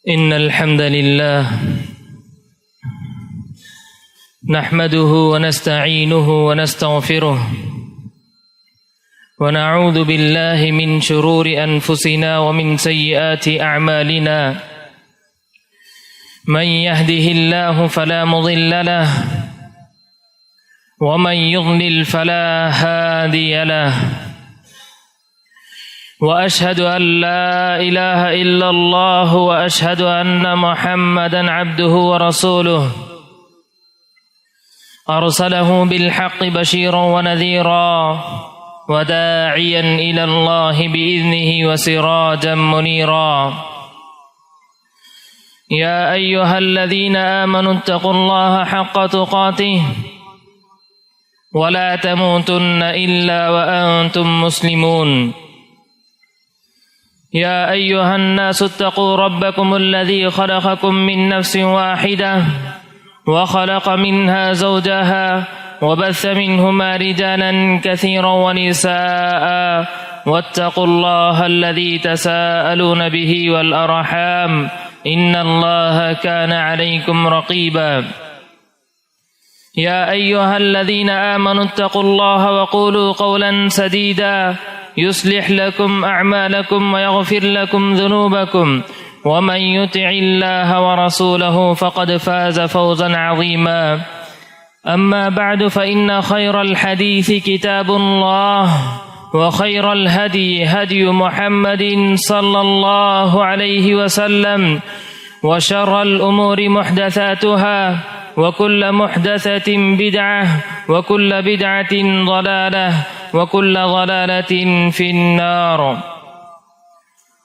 إن الحمد لله نحمده ونستعينه ونستغفره ونعوذ بالله من شرور أنفسنا ومن سيئات أعمالنا من يهده الله فلا مضل له ومن يضلل فلا هادي له وأشهد أن لا إله إلا الله وأشهد أن محمدًا عبده ورسوله أرسله بالحق بشيرا ونذيرا وداعيا إلى الله بإذنه وسراجا منيرا يا أيها الذين آمنوا اتقوا الله حق تقاته ولا تموتن إلا وأنتم مسلمون يا أيها الناس اتقوا ربكم الذي خلقكم من نفس واحدة وخلق منها زوجها وبث منهما رجالا كثيرا ونساء واتقوا الله الذي تساءلون به والأرحام إن الله كان عليكم رقيبا يا أيها الذين آمنوا اتقوا الله وقولوا قولا سديدا يصلح لكم أعمالكم ويغفر لكم ذنوبكم ومن يطع الله ورسوله فقد فاز فوزا عظيما أما بعد فإن خير الحديث كتاب الله وخير الهدي هدي محمد صلى الله عليه وسلم وشر الأمور محدثاتها وكل محدثة بدعة وكل بدعة ضلالة وكل ضلالة في النار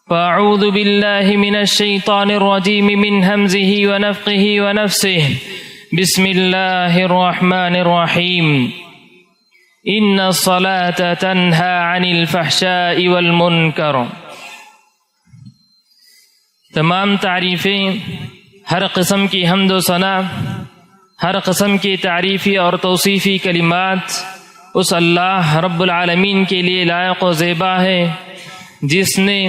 فأعوذ بالله من الشيطان الرجيم من همزه ونفخه ونفسه بسم الله الرحمن الرحيم إن الصلاة تنهى عن الفحشاء والمنكر تمام تعریفیں، ہر قسم کی حمد و ثنا، ہر قسم کی تعریفی اور توصیفی کلمات اس اللہ رب العالمین کے لیے لائق و زیبا ہے جس نے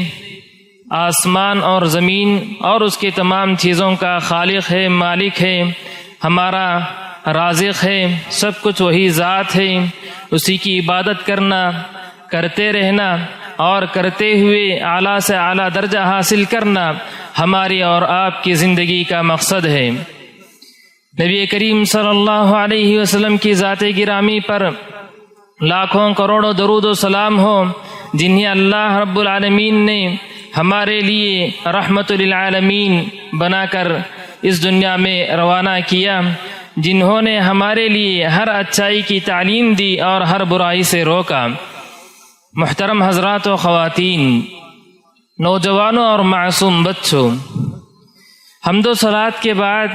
آسمان اور زمین اور اس کے تمام چیزوں کا خالق ہے، مالک ہے، ہمارا رازق ہے، سب کچھ وہی ذات ہے۔ اسی کی عبادت کرنا، کرتے رہنا اور کرتے ہوئے اعلیٰ سے اعلیٰ درجہ حاصل کرنا ہماری اور آپ کی زندگی کا مقصد ہے۔ نبی کریم صلی اللہ علیہ وسلم کی ذات گرامی پر لاکھوں کروڑوں درود و سلام ہو، جنہیں اللہ رب العالمین نے ہمارے لیے رحمت للعالمین بنا کر اس دنیا میں روانہ کیا، جنہوں نے ہمارے لیے ہر اچھائی کی تعلیم دی اور ہر برائی سے روکا۔ محترم حضرات و خواتین، نوجوانوں اور معصوم بچوں، حمد و صلوات کے بعد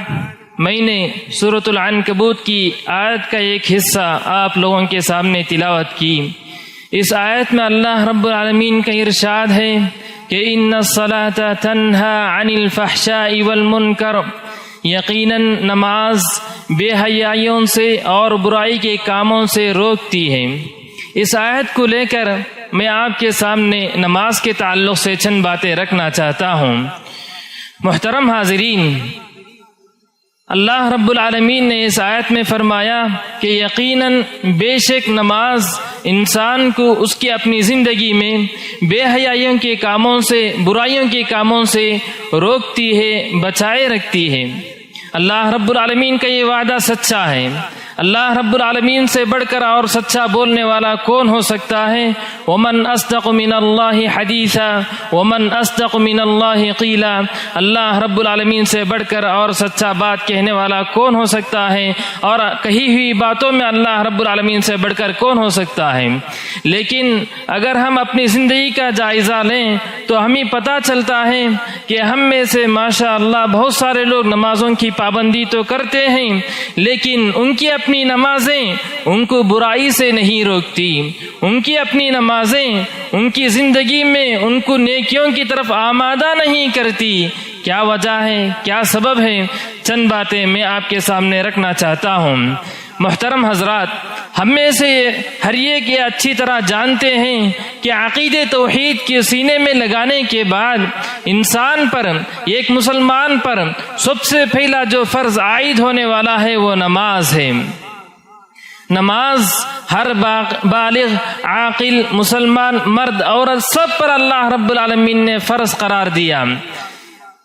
میں نے سورۃ العنکبوت کی آیت کا ایک حصہ آپ لوگوں کے سامنے تلاوت کی۔ اس آیت میں اللہ رب العالمین کا ارشاد ہے کہ ان الصلاۃ تنہی عن الفحشاء والمنکر، یقیناً نماز بے حیائیوں سے اور برائی کے کاموں سے روکتی ہے۔ اس آیت کو لے کر میں آپ کے سامنے نماز کے تعلق سے چند باتیں رکھنا چاہتا ہوں۔ محترم حاضرین، اللہ رب العالمین نے اس آیت میں فرمایا کہ یقیناً بے شک نماز انسان کو اس کی اپنی زندگی میں بے حیائیوں کے کاموں سے، برائیوں کے کاموں سے روکتی ہے، بچائے رکھتی ہے۔ اللہ رب العالمین کا یہ وعدہ سچا ہے۔ اللہ رب العالمین سے بڑھ کر اور سچا بولنے والا کون ہو سکتا ہے؟ ومن اصدق من اللہ حدیثا ومن اصدق من اللہ قیلا، اللہ رب العالمین سے بڑھ کر اور سچا بات کہنے والا کون ہو سکتا ہے؟ اور کہی ہوئی باتوں میں اللہ رب العالمین سے بڑھ کر کون ہو سکتا ہے؟ لیکن اگر ہم اپنی زندگی کا جائزہ لیں تو ہمیں پتہ چلتا ہے کہ ہم میں سے ماشاء اللہ بہت سارے لوگ نمازوں کی پابندی تو کرتے ہیں، لیکن ان کی اپنی نمازیں ان کو برائی سے نہیں روکتی، ان کی اپنی نمازیں ان کی زندگی میں ان کو نیکیوں کی طرف آمادہ نہیں کرتی۔ کیا وجہ ہے؟ کیا سبب ہے؟ چند باتیں میں آپ کے سامنے رکھنا چاہتا ہوں۔ محترم حضرات، ہم میں سے ہر ایک یہ اچھی طرح جانتے ہیں کہ عقیدہ توحید کے سینے میں لگانے کے بعد انسان پر، ایک مسلمان پر سب سے پہلا جو فرض عائد ہونے والا ہے وہ نماز ہے۔ نماز ہر بالغ عاقل مسلمان مرد عورت سب پر اللہ رب العالمین نے فرض قرار دیا۔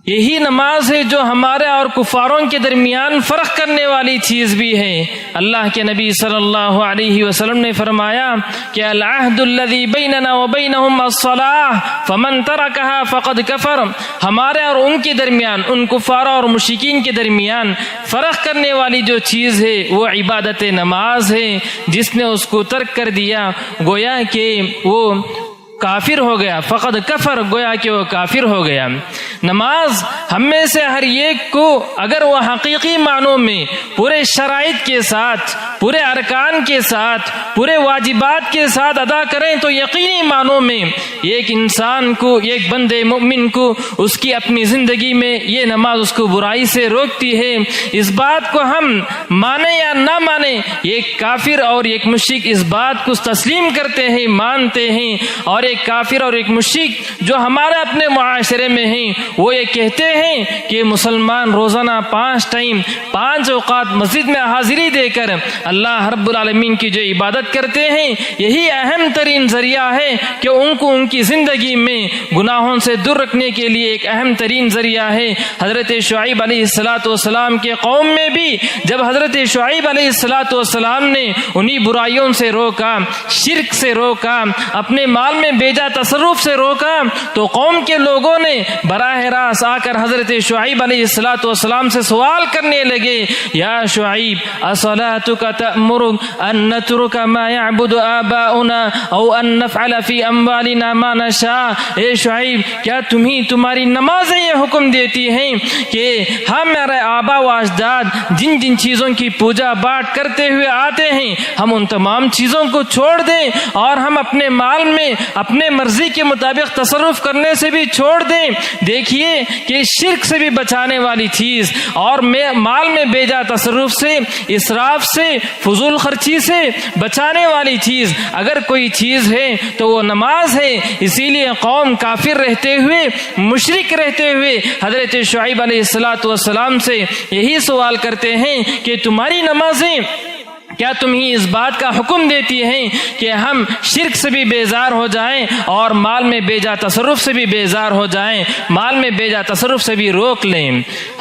یہی نماز ہے جو ہمارے اور کفاروں کے درمیان فرق کرنے والی چیز بھی ہے۔ اللہ کے نبی صلی اللہ علیہ وسلم نے فرمایا کہ العہد الذی بیننا وبینہم الصلاۃ فمن ترکہا فقد کفر، ہمارے اور ان کے درمیان، ان کفاروں اور مشرکین کے درمیان فرق کرنے والی جو چیز ہے وہ عبادت نماز ہے، جس نے اس کو ترک کر دیا گویا کہ وہ کافر ہو گیا، فقد کفر، گویا کہ وہ کافر ہو گیا۔ نماز ہم میں سے ہر ایک کو اگر وہ حقیقی معنوں میں پورے شرائط کے ساتھ، پورے ارکان کے ساتھ، پورے واجبات کے ساتھ ادا کریں تو یقینی معنوں میں ایک انسان کو، ایک بندے مومن کو اس کی اپنی زندگی میں یہ نماز اس کو برائی سے روکتی ہے۔ اس بات کو ہم مانیں یا نہ مانیں، ایک کافر اور ایک مشرک اس بات کو تسلیم کرتے ہیں، مانتے ہیں، اور ایک کافر اور ایک مشرک جو ہمارے اپنے معاشرے میں ہیں وہ یہ کہتے ہیں کہ مسلمان روزانہ 5 ٹائم 5 اوقات مسجد میں حاضری دے کر اللہ رب العالمین کی جو عبادت کرتے ہیں، یہی اہم ترین ذریعہ ہے کہ ان کو ان کی زندگی میں گناہوں سے دور رکھنے کے لیے ایک اہم ترین ذریعہ ہے۔ حضرت شعیب علیہ السلام کے قوم میں بھی جب حضرت شعیب علیہ السلام نے انہی برائیوں سے روکا، شرک سے روکا، اپنے مال میں بیجا تصرف سے روکا، تو قوم کے لوگوں نے براہ راست آ کر حضرت شعیب علیہ السلام سے سوال کرنے لگے، یا شعیب اصلاتک تأمرک ان نترک ما یعبد آباؤنا او ان نفعل فی اموالنا ما نشاء۔ اے شعیب، کیا تمہاری نمازیں یہ حکم دیتی ہیں کہ ہمارے آبا و اجداد جن جن چیزوں کی پوجا پاٹ کرتے ہوئے آتے ہیں ہم ان تمام چیزوں کو چھوڑ دیں اور ہم اپنے مال میں اپنے مرضی کے مطابق تصرف کرنے سے بھی چھوڑ دیں؟ دیکھیے کہ شرک سے بھی بچانے والی چیز اور مال میں بیجا تصرف سے، اسراف سے، فضول خرچی سے بچانے والی چیز اگر کوئی چیز ہے تو وہ نماز ہے۔ اسی لیے قوم کافر رہتے ہوئے، مشرک رہتے ہوئے حضرت شعیب علیہ السلام سے یہی سوال کرتے ہیں کہ تمہاری نمازیں کیا تمہیں اس بات کا حکم دیتی ہیں کہ ہم شرک سے بھی بیزار ہو جائیں اور مال میں بیجا تصرف سے بھی بیزار ہو جائیں، مال میں بیجا تصرف سے بھی روک لیں؟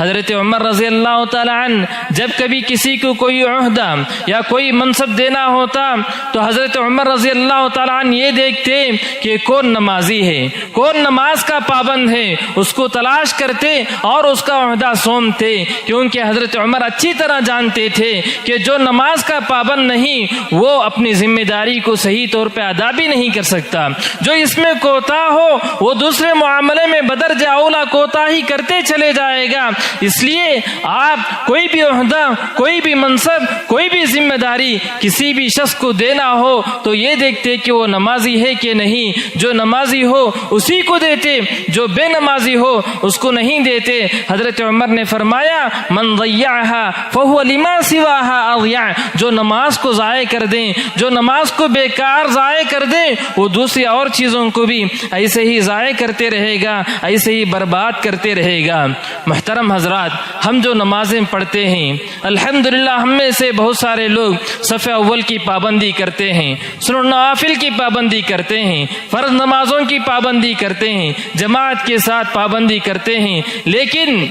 حضرت عمر رضی اللہ تعالی عنہ جب کبھی کسی کو کوئی عہدہ یا کوئی منصب دینا ہوتا تو حضرت عمر رضی اللہ تعالی عنہ یہ دیکھتے کہ کون نمازی ہے، کون نماز کا پابند ہے، اس کو تلاش کرتے اور اس کا عہدہ سونپتے، کیونکہ حضرت عمر اچھی طرح جانتے تھے کہ جو نماز کا پابند نہیں وہ اپنی ذمہ داری کو صحیح طور پہ ادا بھی نہیں کر سکتا، جو اس میں کوتا ہو وہ دوسرے معاملے میں بدرجہ اولا کوتاہی کرتے چلے جائے گا۔ اس لیے آپ کوئی بھی عہدہ، کوئی بھی منصب، کوئی بھی ذمہ داری کسی بھی شخص کو دینا ہو تو یہ دیکھتے کہ وہ نمازی ہے کہ نہیں، جو نمازی ہو اسی کو دیتے، جو بے نمازی ہو اس کو نہیں دیتے۔ حضرت عمر نے فرمایا من ضیعها فهو لما سواها اضیع، جو نماز کو ضائع کر دیں، جو نماز کو بیکار ضائع کر دیں وہ دوسری اور چیزوں کو بھی ایسے ہی ضائع کرتے رہے گا، ایسے ہی برباد کرتے رہے گا۔ محترم حضرات، ہم جو نمازیں پڑھتے ہیں الحمدللہ ہم میں سے بہت سارے لوگ صف اول کی پابندی کرتے ہیں، سنن نوافل کی پابندی کرتے ہیں، فرض نمازوں کی پابندی کرتے ہیں، جماعت کے ساتھ پابندی کرتے ہیں، لیکن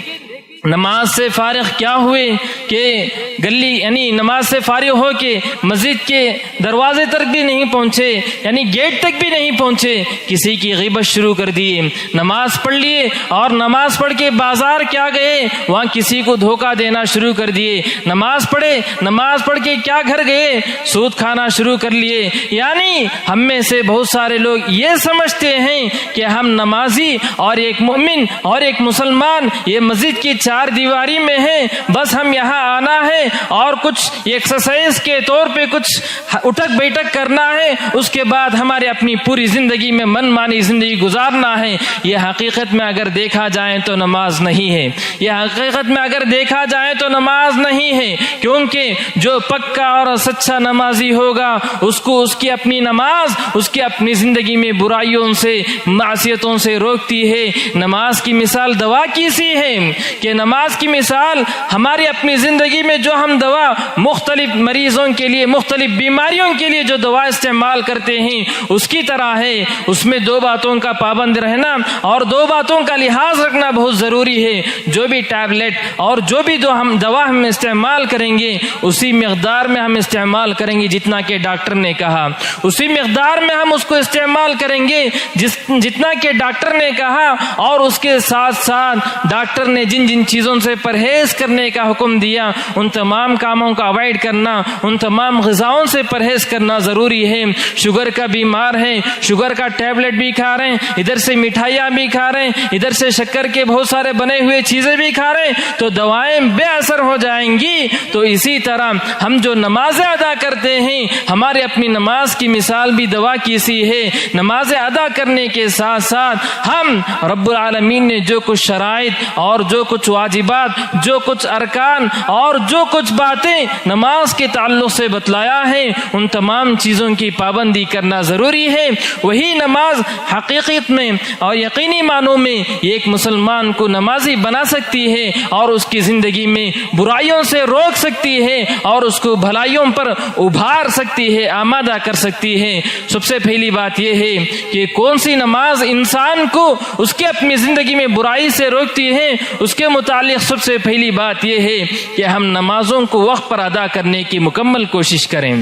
نماز سے فارغ کیا ہوئے کہ گلی یعنی نماز سے فارغ ہو کے مسجد کے دروازے تک بھی نہیں پہنچے، یعنی گیٹ تک بھی نہیں پہنچے، کسی کی غیبت شروع کر دیے، نماز پڑھ لیے اور نماز پڑھ کے بازار کیا گئے وہاں کسی کو دھوکہ دینا شروع کر دیے، نماز پڑھے، نماز پڑھ کے کیا گھر گئے سود کھانا شروع کر لیے۔ یعنی ہم میں سے بہت سارے لوگ یہ سمجھتے ہیں کہ ہم نمازی اور ایک مومن اور ایک مسلمان یہ مسجد کی چار دیواری میں ہیں، بس ہم یہاں آنا ہے اور کچھ ایکسرسائز کے طور پہ کچھ اٹھک بیٹھک کرنا ہے، اس کے بعد ہمارے اپنی پوری زندگی میں من مانی زندگی گزارنا ہے، یہ حقیقت میں اگر دیکھا جائے تو نماز نہیں ہے، یہ حقیقت میں اگر دیکھا جائے تو نماز نہیں ہے، کیونکہ جو پکا اور سچا نمازی ہوگا اس کو اس کی اپنی نماز اس کی اپنی زندگی میں برائیوں سے معصیتوں سے روکتی ہے۔ نماز کی مثال دوا کی سی ہے کہ نماز کی مثال ہماری اپنی زندگی میں جو ہم دوا مختلف مریضوں کے لیے مختلف بیماریوں کے لیے جو دوا استعمال کرتے ہیں اس کی طرح ہے، اس میں دو باتوں کا پابند رہنا اور دو باتوں کا لحاظ رکھنا بہت ضروری ہے۔ جو بھی ٹیبلٹ اور جو بھی دوا ہم استعمال کریں گے اسی مقدار میں ہم استعمال کریں گے جتنا کہ ڈاکٹر نے کہا، اسی مقدار میں ہم اس کو استعمال کریں گے جتنا کہ ڈاکٹر نے کہا، اور اس کے ساتھ ساتھ ڈاکٹر نے جن جن چیزوں سے پرہیز کرنے کا حکم دیا ان تمام کاموں کا اوائڈ کرنا، ان تمام غذاؤں سے پرہیز کرنا ضروری ہے۔ شوگر کا بیمار ہے، شوگر کا ٹیبلٹ بھی کھا رہے ہیں، ادھر سے مٹھائیاں بھی کھا رہے ہیں، ادھر سے شکر کے بہت سارے بنے ہوئے چیزیں بھی کھا رہے ہیں تو دوائیں بے اثر ہو جائیں گی۔ تو اسی طرح ہم جو نمازیں ادا کرتے ہیں ہمارے اپنی نماز کی مثال بھی دوا کی سی ہے۔ نمازیں ادا کرنے کے ساتھ ساتھ ہم رب العالمین نے جو کچھ شرائط اور جو کچھ واجبات، جو کچھ ارکان اور جو کچھ باتیں نماز کے تعلق سے بتلایا ہے ان تمام چیزوں کی پابندی کرنا ضروری ہے۔ وہی نماز حقیقت میں اور یقینی معنوں میں ایک مسلمان کو نمازی بنا سکتی ہے اور اس کی زندگی میں برائیوں سے روک سکتی ہے اور اس کو بھلائیوں پر ابھار سکتی ہے، آمادہ کر سکتی ہے۔ سب سے پہلی بات یہ ہے کہ کون سی نماز انسان کو اس کے اپنی زندگی میں برائی سے روکتی ہے، اس کے متعلق سب سے پہلی بات یہ ہے کہ ہم نمازوں کو وقت پر ادا کرنے کی مکمل کوشش کریں۔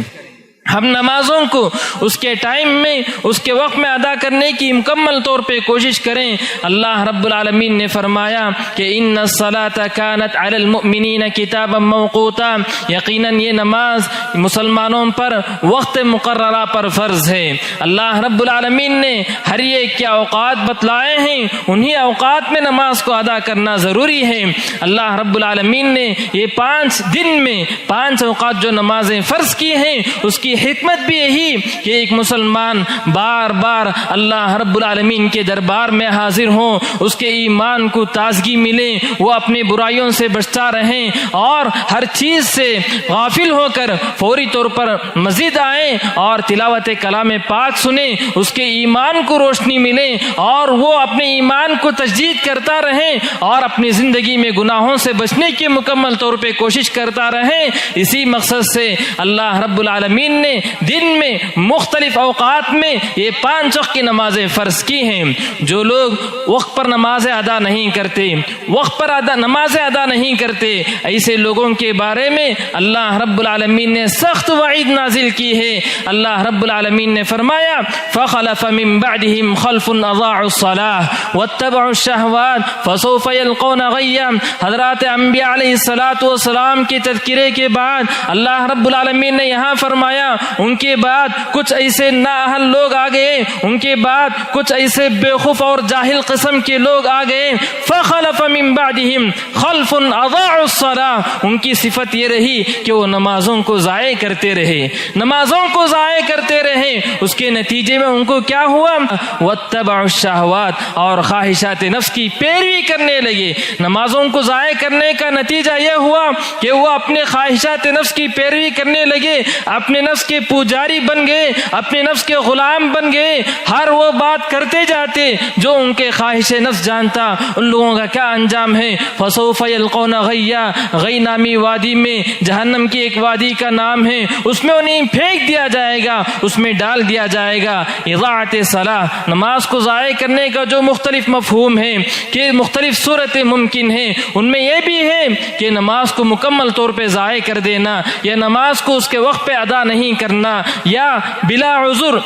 ہم نمازوں کو اس کے ٹائم میں اس کے وقت میں ادا کرنے کی مکمل طور پہ کوشش کریں۔ اللہ رب العالمین نے فرمایا کہ ان الصلاۃ کانت علی المؤمنین کتابا موقوتا، یقیناً یہ نماز مسلمانوں پر وقت مقررہ پر فرض ہے۔ اللہ رب العالمین نے ہر ایک کے اوقات بتلائے ہیں، انہی اوقات میں نماز کو ادا کرنا ضروری ہے۔ اللہ رب العالمین نے یہ 5 دن میں 5 اوقات جو نمازیں فرض کی ہیں اس کی حکمت بھی یہی کہ ایک مسلمان بار بار اللہ رب العالمین کے دربار میں حاضر ہوں، اس کے ایمان کو تازگی ملے، وہ اپنی برائیوں سے بچتا رہیں اور ہر چیز سے غافل ہو کر فوری طور پر مسجد آئیں اور تلاوت کلام پاک سنیں، اس کے ایمان کو روشنی ملے اور وہ اپنے ایمان کو تجدید کرتا رہیں اور اپنی زندگی میں گناہوں سے بچنے کی مکمل طور پہ کوشش کرتا رہیں۔ اسی مقصد سے اللہ رب العالمین نے دن میں مختلف اوقات میں یہ 5 وقت کی نمازیں فرض کی ہیں۔ جو لوگ وقت پر نمازیں ادا نہیں کرتے، وقت پر نمازیں ادا نہیں کرتے، ایسے لوگوں کے بارے میں اللہ رب العالمین نے سخت وعید نازل کی ہے۔ اللہ رب العالمین نے فرمایا فخلف من بعدهم خلف اضاعوا الصلاة واتبعوا الشهوات فسوف يلقون غیا۔ حضرات انبیاء علیہ الصلوۃ والسلام کے تذکرے کے بعد اللہ رب العالمین نے یہاں فرمایا ان کے بعد کچھ ایسے نااہل لوگ آ گئے، ان کے بعد کچھ ایسے بیوقوف اور جاہل قسم کے لوگ آ گئے۔ فخلف من بعدهم خلف اضاعوا الصلاة، ان کی صفت یہ رہی کہ وہ نمازوں کو ضائع کرتے رہے، نمازوں کو ضائع کرتے رہے۔ اس کے نتیجے میں ان کو کیا ہوا؟ واتبعوا الشہوات، اور خواہشات نفس کی پیروی کرنے لگے۔ نمازوں کو ضائع کرنے کا نتیجہ یہ ہوا کہ وہ اپنے خواہشات نفس کی پیروی کرنے لگے، اپنے نفس کے پجاری بن گئے، اپنے نفس کے غلام بن گئے، ہر وہ بات کرتے جاتے جو ان کے خواہش نفس جانتا۔ ان لوگوں کا کیا انجام ہے؟ فسوف یلقون غیا، غی نامی وادی میں، جہنم کی ایک وادی کا نام ہے، اس میں انہیں پھینک دیا جائے گا، اس میں ڈال دیا جائے گا۔ اضاعت صلاح، نماز کو ضائع کرنے کا جو مختلف مفہوم ہے کہ مختلف صورتیں ممکن ہیں، ان میں یہ بھی ہے کہ نماز کو مکمل طور پہ ضائع کر دینا یا نماز کو اس کے وقت پہ ادا نہیں کرنا یا بلا عذر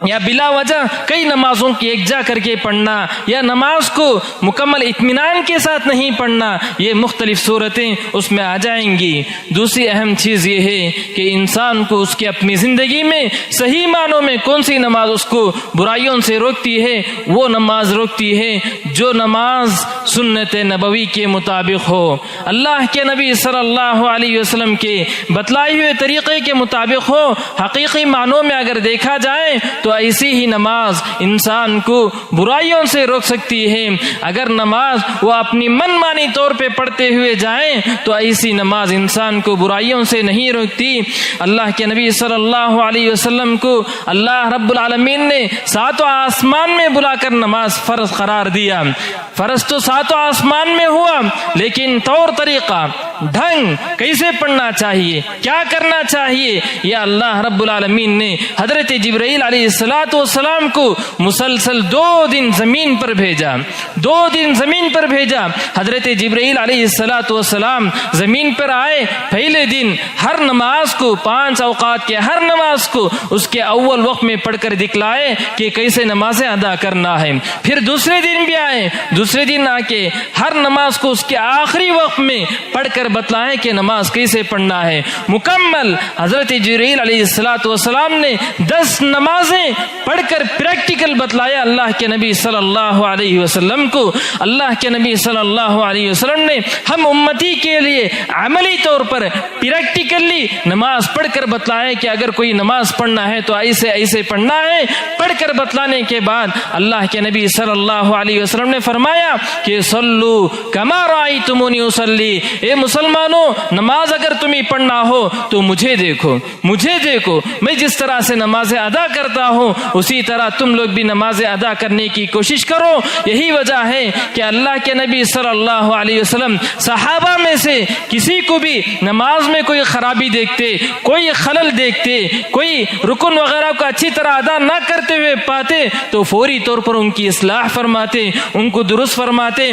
یا بلا وجہ کئی نمازوں کی یکجا کر کے پڑھنا یا نماز کو مکمل اطمینان کے ساتھ نہیں پڑھنا، یہ مختلف صورتیں اس میں آ جائیں گی۔ دوسری اہم چیز یہ ہے کہ انسان کو اس کی اپنی زندگی میں صحیح معنوں میں کون سی نماز اس کو برائیوں سے روکتی ہے، وہ نماز روکتی ہے جو نماز سنت نبوی کے مطابق ہو، اللہ کے نبی صلی اللہ علیہ وسلم کے بتلائے ہوئے طریقے کے مطابق ہو۔ حقیقی معنوں میں اگر دیکھا جائے تو ایسی ہی نماز انسان کو برائیوں سے روک سکتی ہے۔ اگر نماز وہ اپنی من مانی طور پہ پڑھتے ہوئے جائیں تو ایسی نماز انسان کو برائیوں سے نہیں روکتی۔ اللہ کے نبی صلی اللہ علیہ وسلم کو اللہ رب العالمین نے ساتوں آسمان میں بلا کر نماز فرض قرار دیا۔ فرض تو ساتوں آسمان میں ہوا، لیکن طور طریقہ، ڈھنگ، کیسے پڑھنا چاہیے، کیا کرنا چاہیے، یہ اللہ رب العالمین نے حضرت جبرائیل علیہ السلام کو مسلسل 2 دن زمین پر بھیجا، 2 دن زمین پر بھیجا۔ حضرت جبرائیل علیہ السلام زمین پر آئے، پہلے دن ہر نماز کو 5 اوقات کے ہر نماز کو اس کے اول وقت میں پڑھ کر دکھلائے کہ کیسے نمازیں ادا کرنا ہے۔ پھر دوسرے دن بھی آئے، دوسرے دن آ کے ہر نماز کو اس کے آخری وقت میں پڑھ کر بتلائیں کہ نماز کیسے پڑھنا ہے۔ مکمل حضرت جبرائیل علیہ السلام نے 10 نمازیں پڑھ کر پریکٹیکل بتلایا اللہ کے نبی صلی اللہ علیہ وسلم کو۔ اللہ کے نبی صلی اللہ علیہ وسلم نے ہم امتی کے لیے عملی طور پر پریکٹیکلی نماز پڑھ کر بتلایا کہ اگر کوئی نماز پڑھنا ہے تو ایسے ایسے پڑھنا ہے۔ پڑھ کر بتلانے کے بعد اللہ کے نبی صلی اللہ علیہ وسلم نے فرمایا کہ صلو کما رأیتمونی اصلی، اے مسلمانوں نماز اگر تمہیں پڑھنا ہو تو مجھے دیکھو، مجھے دیکھو، میں جس طرح سے نمازیں ادا کرتا ہوں اسی طرح تم لوگ بھی نمازیں ادا کرنے کی کوشش کرو۔ یہی وجہ ہے کہ اللہ کے نبی صلی اللہ علیہ وسلم صحابہ میں سے کسی کو بھی نماز میں کوئی خرابی دیکھتے، کوئی خلل دیکھتے، کوئی رکن وغیرہ کو اچھی طرح ادا نہ کرتے ہوئے پاتے تو فوری طور پر ان کی اصلاح فرماتے، ان کو درست فرماتے۔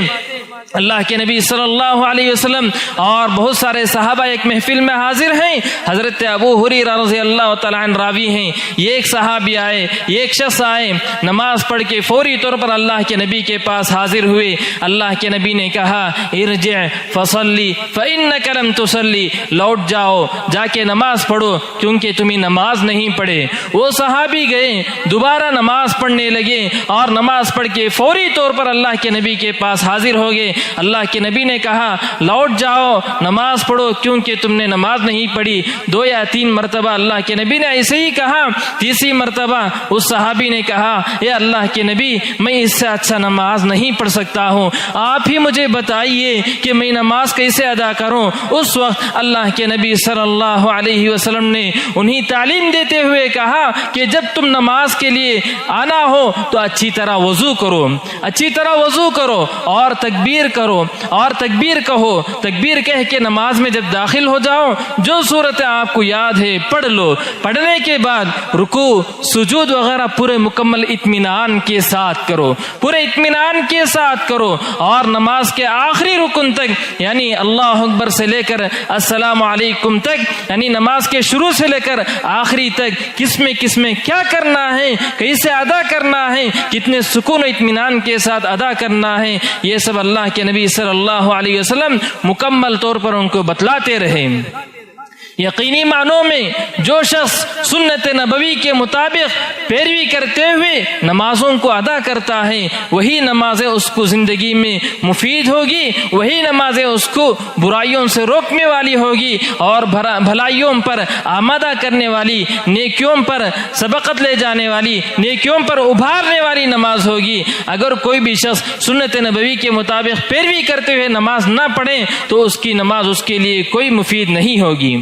اللہ کے نبی صلی اللہ علیہ وسلم اور بہت سارے صحابہ ایک محفل میں حاضر ہیں۔ حضرت ابو ہریرہ رضی اللہ تعالیٰ عنہ راوی ہیں، یہ ایک صحابی آئے، یہ ایک شخص آئے، نماز پڑھ کے فوری طور پر اللہ کے نبی کے پاس حاضر ہوئے۔ اللہ کے نبی نے کہا ارجع فصلی فإنک لم تصلی، لوٹ جاؤ، جا کے نماز پڑھو کیونکہ تمہیں نماز نہیں پڑھے۔ وہ صحابی گئے، دوبارہ نماز پڑھنے لگے اور نماز پڑھ کے فوری طور پر اللہ کے نبی کے پاس حاضر ہو گئے۔ اللہ کے نبی نے کہا لوٹ جاؤ، نماز پڑھو کیونکہ تم نے نماز نہیں پڑھی۔ 2 یا 3 مرتبہ اللہ کے نبی نے ایسے ہی کہا۔ تیسری مرتبہ اس صحابی نے کہا اے اللہ کے نبی میں اس سے اچھا نماز نہیں پڑھ سکتا ہوں، آپ ہی مجھے بتائیے کہ میں نماز کیسے ادا کروں۔ اس وقت اللہ کے نبی صلی اللہ علیہ وسلم نے انہیں تعلیم دیتے ہوئے کہا کہ جب تم نماز کے لیے آنا ہو تو اچھی طرح وضو کرو، اچھی طرح وضو کرو اور تکبیر کرو اور تکبیر کہو۔ تکبیر کہہ کے نماز میں جب داخل ہو جاؤ جو صورت آپ کو یاد ہے پڑھ لو۔ پڑھنے کے بعد رکوع سجود وغیرہ پورے مکمل اطمینان کے ساتھ کرو، پورے اطمینان کے ساتھ کرو اور نماز کے آخری رکن تک یعنی اللہ اکبر سے لے کر السلام علیکم تک، یعنی نماز کے شروع سے لے کر آخری تک کس میں کیا کرنا ہے، کیسے ادا کرنا ہے، کتنے سکون و اطمینان کے ساتھ ادا کرنا ہے، یہ سب اللہ کے نبی صلی اللہ علیہ وسلم مکمل طور پر ان کو بتلاتے رہے۔ یقینی معنوں میں جو شخص سنت نبوی کے مطابق پیروی کرتے ہوئے نمازوں کو ادا کرتا ہے وہی نمازیں اس کو زندگی میں مفید ہوگی، وہی نمازیں اس کو برائیوں سے روکنے والی ہوگی اور بھلائیوں پر آمادہ کرنے والی، نیکیوں پر سبقت لے جانے والی، نیکیوں پر ابھارنے والی نماز ہوگی۔ اگر کوئی بھی شخص سنت نبوی کے مطابق پیروی کرتے ہوئے نماز نہ پڑھے تو اس کی نماز اس کے لیے کوئی مفید نہیں ہوگی۔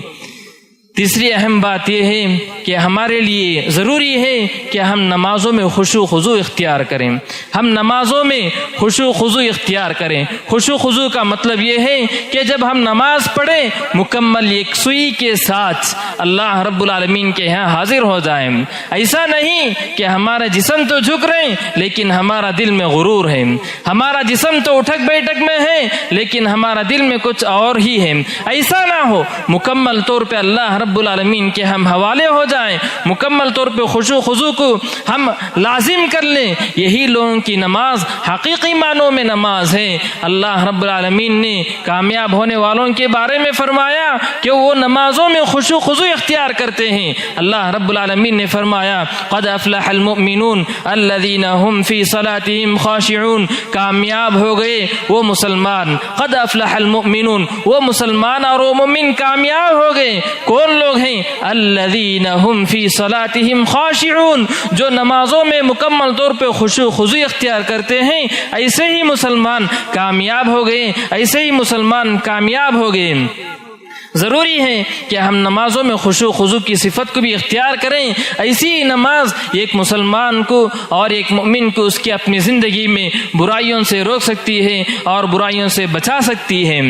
تیسری اہم بات یہ ہے کہ ہمارے لیے ضروری ہے کہ ہم نمازوں میں خشوع خضوع اختیار کریں، ہم نمازوں میں خشوع خضوع اختیار کریں۔ خشوع خضوع کا مطلب یہ ہے کہ جب ہم نماز پڑھیں مکمل یکسوئی کے ساتھ اللہ رب العالمین کے یہاں حاضر ہو جائیں۔ ایسا نہیں کہ ہمارا جسم تو جھک رہے ہیں لیکن ہمارا دل میں غرور ہے، ہمارا جسم تو اٹھک بیٹھک میں ہے لیکن ہمارا دل میں کچھ اور ہی ہے۔ ایسا نہ ہو، مکمل طور پہ اللہ رب العالمین کے ہم حوالے ہو جائیں، مکمل طور پہ خشوع خضوع کو ہم لازم کر لیں، یہی لوگوں کی نماز حقیقی معنوں میں نماز ہے۔ اللہ رب العالمین نے کامیاب ہونے والوں کے بارے میں فرمایا کہ وہ نمازوں میں خشوع خضوع اختیار کرتے ہیں۔ اللہ رب العالمین نے فرمایا قد افلح المؤمنون الذین هم فی صلاتهم خاشعون، کامیاب ہو گئے وہ مسلمان، قد افلح المؤمنون، وہ مسلمان اور وہ مومن کامیاب ہو گئے۔ کون لوگ ہیں؟ الذین هم فی صلاتهم خاشعون، جو نمازوں میں مکمل طور پہ خشوع خضوع اختیار کرتے ہیں، ایسے ہی مسلمان کامیاب ہو گئے، ایسے ہی مسلمان کامیاب ہو گئے۔ ضروری ہے کہ ہم نمازوں میں خشوع خضوع کی صفت کو بھی اختیار کریں۔ ایسی نماز ایک مسلمان کو اور ایک مومن کو اس کی اپنی زندگی میں برائیوں سے روک سکتی ہے اور برائیوں سے بچا سکتی ہے۔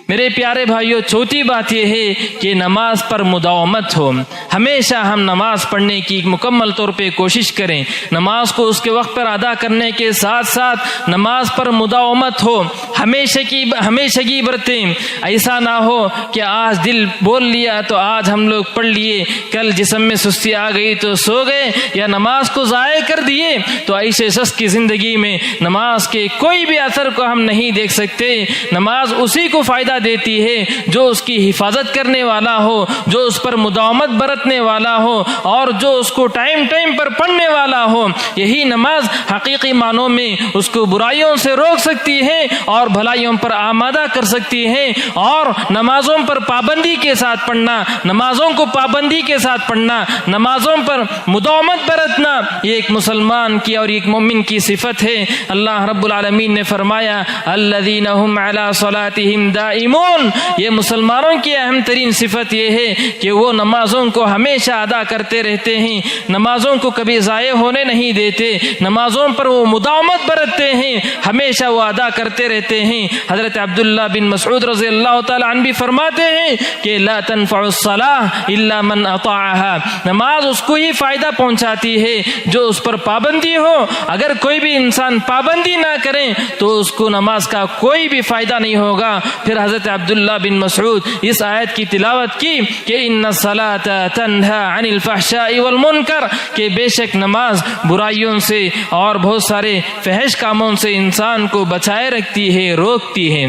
میرے پیارے بھائیوں، چوتھی بات یہ ہے کہ نماز پر مداومت ہو۔ ہمیشہ ہم نماز پڑھنے کی مکمل طور پہ کوشش کریں، نماز کو اس کے وقت پر ادا کرنے کے ساتھ ساتھ نماز پر مداومت ہو، ہمیشگی برتیں۔ ایسا نہ ہو کہ آج دل بول لیا تو آج ہم لوگ پڑھ لیے، کل جسم میں سستی آ گئی تو سو گئے یا نماز کو ضائع کر دیے، تو ایسے شخص کی زندگی میں نماز کے کوئی بھی اثر کو ہم نہیں دیکھ سکتے۔ نماز اسی کو فائدہ دیتی ہے جو اس کی حفاظت کرنے والا ہو، جو اس پر مداومت برتنے والا ہو اور جو اس کو ٹائم پر پڑھنے والا ہو۔ یہی نماز حقیقی معنوں میں اس کو برائیوں سے روک سکتی ہے اور بھلائیوں پر آمادہ کر سکتی ہے۔ اور نمازوں پر پابندی کے ساتھ پڑھنا، نمازوں کو پابندی کے ساتھ پڑھنا، نمازوں پر مداومت برتنا، یہ ایک مسلمان کی اور ایک مومن کی صفت ہے۔ اللہ رب العالمین نے فرمایا الذین هم علی صلاتهم دائمون، یہ مسلمانوں کی اہم ترین صفت یہ ہے کہ وہ نمازوں کو ہمیشہ ادا کرتے رہتے ہیں، نمازوں کو کبھی ضائع ہونے نہیں دیتے، نمازوں پر وہ مداومت برتتے ہیں، ہمیشہ وہ ادا کرتے رہتے ہیں۔ حضرت عبداللہ بن مسعود رضی اللہ تعالی عنہ بھی فرماتے ہیں کہ لا تنفع الصلاة الا من اطاعها، نماز اس کو ہی فائدہ پہنچاتی ہے جو اس پر پابندی ہو۔ اگر کوئی بھی انسان پابندی نہ کرے تو اس کو نماز کا کوئی بھی فائدہ نہیں ہوگا۔ پھر حضرت عبداللہ بن مسعود اس آیت کی تلاوت کی کہ ان الصلاة تنہی عن الفحشاء والمنکر، کہ بے شک نماز برائیوں سے اور بہت سارے فحش کاموں سے انسان کو بچائے رکھتی ہے، روکتی ہے۔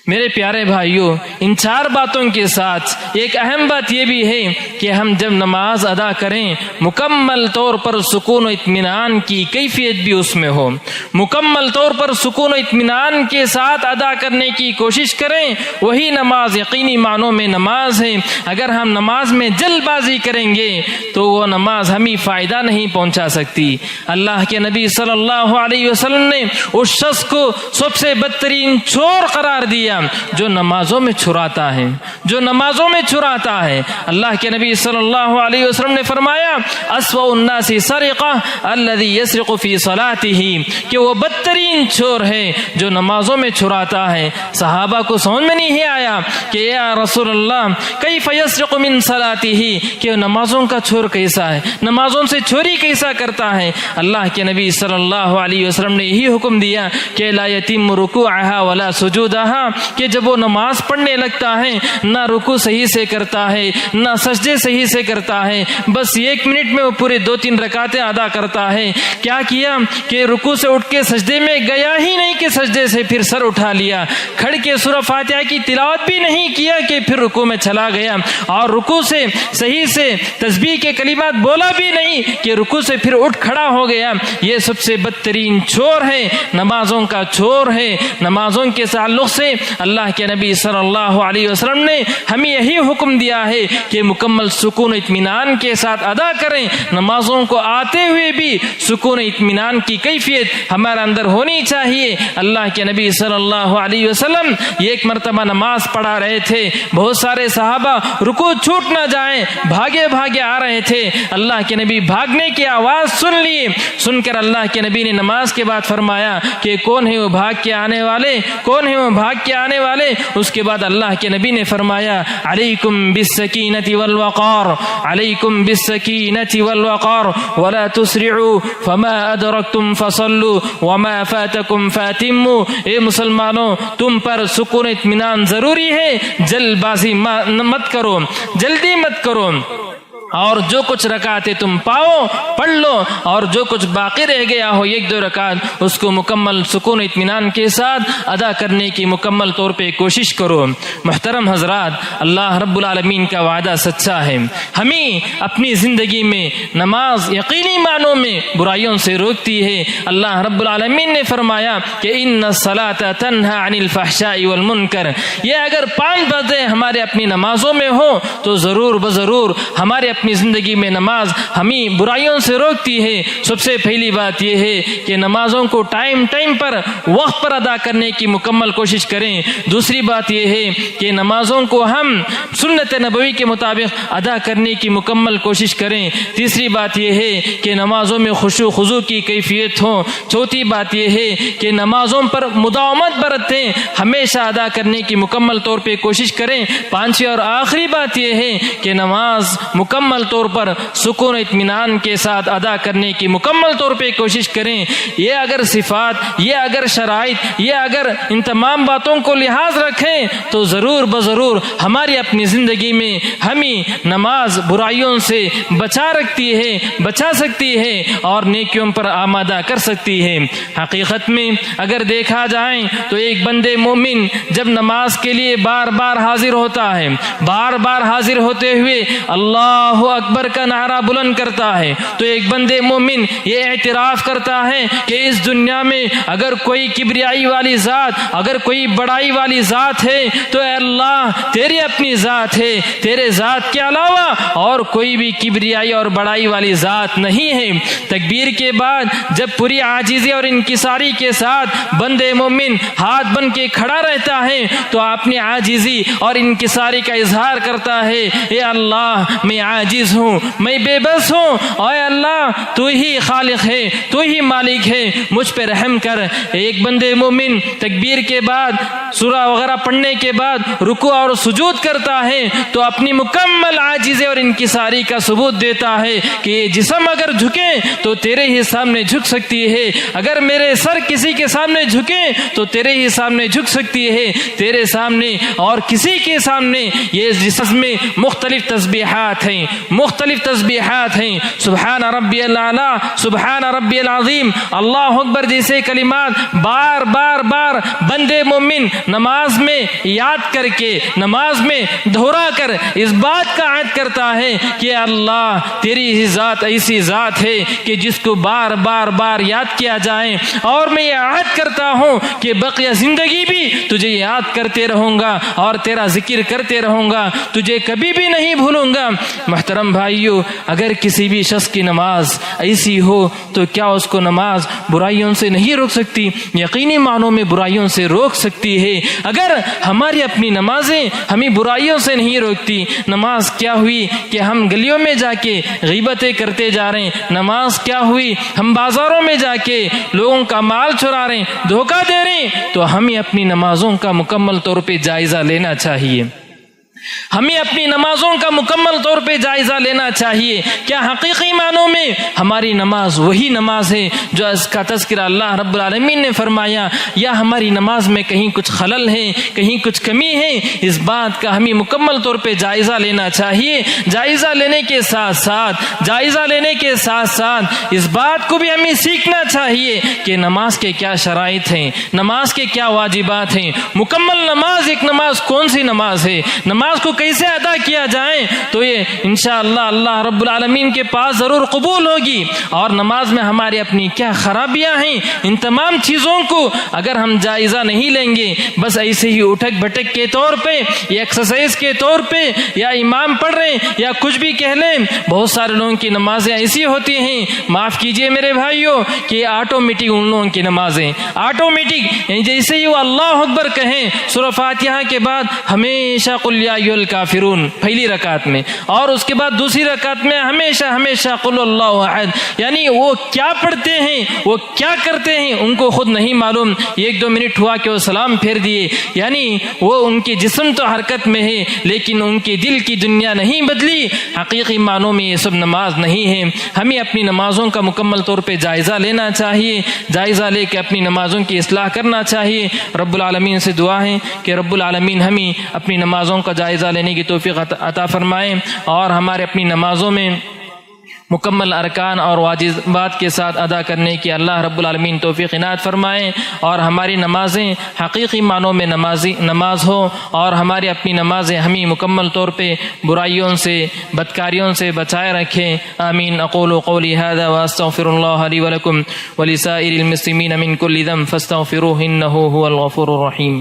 میرے پیارے بھائیوں، ان چار باتوں کے ساتھ ایک اہم بات یہ بھی ہے کہ ہم جب نماز ادا کریں مکمل طور پر سکون و اطمینان کی کیفیت بھی اس میں ہو، مکمل طور پر سکون و اطمینان کے ساتھ ادا کرنے کی کوشش کریں، وہی نماز یقینی معنوں میں نماز ہے۔ اگر ہم نماز میں جلد بازی کریں گے تو وہ نماز ہمیں فائدہ نہیں پہنچا سکتی۔ اللہ کے نبی صلی اللہ علیہ وسلم نے اس شخص کو سب سے بدترین چور قرار دیا جو نمازوں میں چراتا ہے، جو نمازوں میں چراتا ہے۔ اللہ کے نبی صلی اللہ علیہ وسلم نے فرمایا اسوأ الناس سرقہ الذی یسرق فی صلاته، کہ وہ بدترین چور ہے جو نمازوں میں چراتا ہے۔ صحابہ کو سمجھ میں نہیں آیا کہ یا رسول اللہ کیف یسرق من صلاته، کہ نمازوں کا چور کیسا ہے، نمازوں سے چوری کیسا کرتا ہے۔ اللہ کے نبی صلی اللہ علیہ وسلم نے یہی حکم دیا کہ لا یتم رکوعها ولا سجودها، کہ جب وہ نماز پڑھنے لگتا ہے نہ رکوع صحیح سے کرتا ہے نہ سجدے صحیح سے کرتا ہے، بس 1 منٹ میں وہ پورے 2-3 رکعتیں ادا کرتا ہے۔ کیا کیا کہ رکوع سے اٹھ کے سجدے میں گیا ہی نہیں کہ سجدے سے پھر سر اٹھا لیا، کھڑ کے سورہ فاتحہ کی تلاوت بھی نہیں کیا کہ پھر رکوع میں چلا گیا، اور رکوع سے صحیح سے تسبیح کے کلمات بولا بھی نہیں کہ رکوع سے پھر اٹھ کھڑا ہو گیا۔ یہ سب سے بدترین چور ہے، نمازوں کا چور ہے۔ نمازوں کے تعلق سے اللہ کے نبی صلی اللہ علیہ وسلم نے ہمیں یہی حکم دیا ہے کہ مکمل سکون و اطمینان کے ساتھ ادا کریں، نمازوں کو آتے ہوئے بھی سکون و اطمینان کی کیفیت ہمارے اندر ہونی چاہیے۔ اللہ کے نبی صلی اللہ علیہ وسلم ایک مرتبہ نماز پڑھا رہے تھے، بہت سارے صحابہ رکوع چھوٹ نہ جائیں بھاگے بھاگے آ رہے تھے۔ اللہ کے نبی بھاگنے کی آواز سن لیے، سن کر اللہ کے نبی نے نماز کے بعد فرمایا کہ کون ہے وہ بھاگ کے آنے والے، کون ہے وہ بھاگ کے آنے والے. اس کے بعد اللہ کے نبی نے فرمایا علیکم بالسکینۃ والوقار، علیکم بالسکینۃ والوقار ولا تسرعوا فما ادرکتم فصلوا وما فاتکم فاتموا. اے مسلمانوں، تم پر سکون اطمینان ضروری ہے، جلد بازی مت کرو، جلدی مت کرو، اور جو کچھ رکعتیں تم پاؤ پڑھ لو، اور جو کچھ باقی رہ گیا ہو 1-2 رکعت اس کو مکمل سکون اطمینان کے ساتھ ادا کرنے کی مکمل طور پہ کوشش کرو. محترم حضرات، اللہ رب العالمین کا وعدہ سچا ہے. ہمیں اپنی زندگی میں نماز یقینی معنوں میں برائیوں سے روکتی ہے. اللہ رب العالمین نے فرمایا کہ ان الصلاۃ تنہی عن الفحشاء والمنکر. یہ اگر 5 باتیں ہمارے اپنی نمازوں میں ہوں تو ضرور بضرور ہمارے اپنی زندگی میں نماز ہمیں برائیوں سے روکتی ہے. سب سے پہلی بات یہ ہے کہ نمازوں کو ٹائم پر وقت پر ادا کرنے کی مکمل کوشش کریں. دوسری بات یہ ہے کہ نمازوں کو ہم سنت نبوی کے مطابق ادا کرنے کی مکمل کوشش کریں. تیسری بات یہ ہے کہ نمازوں میں خشوع خضوع کی کیفیت ہو. چوتھی بات یہ ہے کہ نمازوں پر مداومت برتیں، ہمیشہ ادا کرنے کی مکمل طور پہ کوشش کریں. پانچویں اور آخری بات یہ ہے کہ نماز مکمل طور پر سکون اطمینان کے ساتھ ادا کرنے کی مکمل طور پہ کوشش کریں. یہ اگر صفات، یہ اگر شرائط، یہ اگر ان تمام باتوں کو لحاظ رکھیں تو ضرور بضرور ہماری اپنی زندگی میں ہمیں نماز برائیوں سے بچا سکتی ہے اور نیکیوں پر آمادہ کر سکتی ہے. حقیقت میں اگر دیکھا جائے تو ایک بندے مومن جب نماز کے لیے بار بار حاضر ہوتا ہے، بار بار حاضر ہوتے ہوئے اللہ اکبر کا نعرہ بلند کرتا ہے، تو ایک بندے مومن یہ اعتراف کرتا ہے کہ اس دنیا میں اگر کوئی کبریائی والی ذات، اگر کوئی بڑائی والی ذات ہے تو اے اللہ تیری اپنی ذات ہے، تیرے ذات کے علاوہ اور کوئی بھی کبریائی اور بڑائی والی ذات نہیں ہے. تکبیر کے بعد جب پوری عاجزی اور انکساری کے ساتھ بندے مومن ہاتھ بن کے کھڑا رہتا ہے تو اپنی عاجزی اور انکساری کا اظہار کرتا ہے، اے اللہ میں عاجز ہوں، میں بے بس ہوں، اے اللہ تو ہی خالق ہے، تو ہی مالک ہے، مجھ پہ رحم کر. ایک بندے مومن تکبیر کے بعد سورہ وغیرہ پڑھنے کے بعد رکوع اور سجود کرتا ہے تو اپنی مکمل عاجزی اور انکساری کا ثبوت دیتا ہے کہ یہ جسم اگر جھکے تو تیرے ہی سامنے جھک سکتی ہے، اگر میرے سر کسی کے سامنے جھکے تو تیرے ہی سامنے جھک سکتی ہے، تیرے سامنے اور کسی کے سامنے. یہ جسم میں مختلف تسبیحات ہیں، مختلف تسبیحات ہیں، سبحان ربی الاعلیٰ، سبحان ربی العظیم، اللہ اکبر جیسے کلمات بار بار بندے مومن نماز میں یاد کر کے، نماز میں دہرا کر اس بات کا عہد کرتا ہے کہ اللہ تیری ہی ذات ایسی ذات ہے کہ جس کو بار بار یاد کیا جائے، اور میں یہ عہد کرتا ہوں کہ بقیہ زندگی بھی تجھے یاد کرتے رہوں گا اور تیرا ذکر کرتے رہوں گا، تجھے کبھی بھی نہیں بھولوں گا. محترم بھائیو، اگر کسی بھی شخص کی نماز ایسی ہو تو کیا اس کو نماز برائیوں سے نہیں روک سکتی؟ یقینی معنوں میں برائیوں سے روک سکتی ہے. اگر ہماری اپنی نمازیں ہمیں برائیوں سے نہیں روکتی، نماز کیا ہوئی کہ ہم گلیوں میں جا کے غیبتیں کرتے جا رہے ہیں، نماز کیا ہوئی ہم بازاروں میں جا کے لوگوں کا مال چرا رہے ہیں، دھوکہ دے رہے ہیں. تو ہمیں اپنی نمازوں کا مکمل طور پہ جائزہ لینا چاہیے، ہمیں اپنی نمازوں کا مکمل طور پہ جائزہ لینا چاہیے. کیا حقیقی معنوں میں ہماری نماز وہی نماز ہے جو اس کا تذکرہ اللہ رب العالمین نے فرمایا، یا ہماری نماز میں کہیں کچھ خلل ہے، کہیں کچھ کمی ہے؟ اس بات کا ہمیں مکمل طور پہ جائزہ لینا چاہیے. جائزہ لینے کے ساتھ ساتھ اس بات کو بھی ہمیں سیکھنا چاہیے کہ نماز کے کیا شرائط ہیں، نماز کے کیا واجبات ہیں. مکمل نماز ایک نماز کون سی نماز ہے، نماز کو کیسے ادا کیا جائے، تو یہ انشاءاللہ اللہ رب العالمین کے پاس ضرور قبول ہوگی. اور نماز میں ہماری اپنی کیا خرابیاں ہیں، ان تمام چیزوں کو اگر ہم جائزہ نہیں لیں گے، بس ایسے ہی اٹھک بھٹک کے طور پہ یا ایکسرسائز کے طور پہ یا امام پڑھ رہے ہیں یا کچھ بھی کہہ لیں. بہت سارے لوگوں کی نمازیں ایسی ہوتی ہیں، معاف کیجئے میرے بھائیوں، کہ آٹومیٹک ان لوگوں کی نمازیں آٹومیٹک، جیسے ہی وہ اللہ اکبر کہیں سورہ فاتحہ کے بعد ہمیشہ قل یا ایھا الکافرون پہلی رکعت میں، اور اس کے بعد دوسری رکعت میں ہمیشہ ہمیشہ قل اللہ احد، یعنی وہ کیا پڑھتے ہیں، وہ کیا کرتے ہیں ان کو خود نہیں معلوم. 1-2 منٹ ہوا کہ وہ سلام پھیر دیے، یعنی وہ ان کے جسم تو حرکت میں ہے لیکن ان کے دل کی دنیا نہیں بدلی. حقیقی معنوں میں یہ سب نماز نہیں ہے. ہمیں اپنی نمازوں کا مکمل طور پہ جائزہ لینا چاہیے، جائزہ لے کے اپنی نمازوں کی اصلاح کرنا چاہیے. رب العالمین سے دعا ہے کہ رب العالمین ہمیں اپنی نمازوں کا جائزہ لینے کی توفیق عطا فرمائے، اور ہمارے اپنی نمازوں میں مکمل ارکان اور واجبات کے ساتھ ادا کرنے کی اللہ رب العالمین توفیق عنایت فرمائیں، اور ہماری نمازیں حقیقی معنوں میں نماز ہو، اور ہماری اپنی نمازیں ہمیں مکمل طور پہ برائیوں سے بدکاریوں سے بچائے رکھیں. آمین. اقول قولی هذا واستغفر الله لي ولكم ولسائر المسلمين من كل ذنب فاستغفروه انه هو الغفور الرحيم.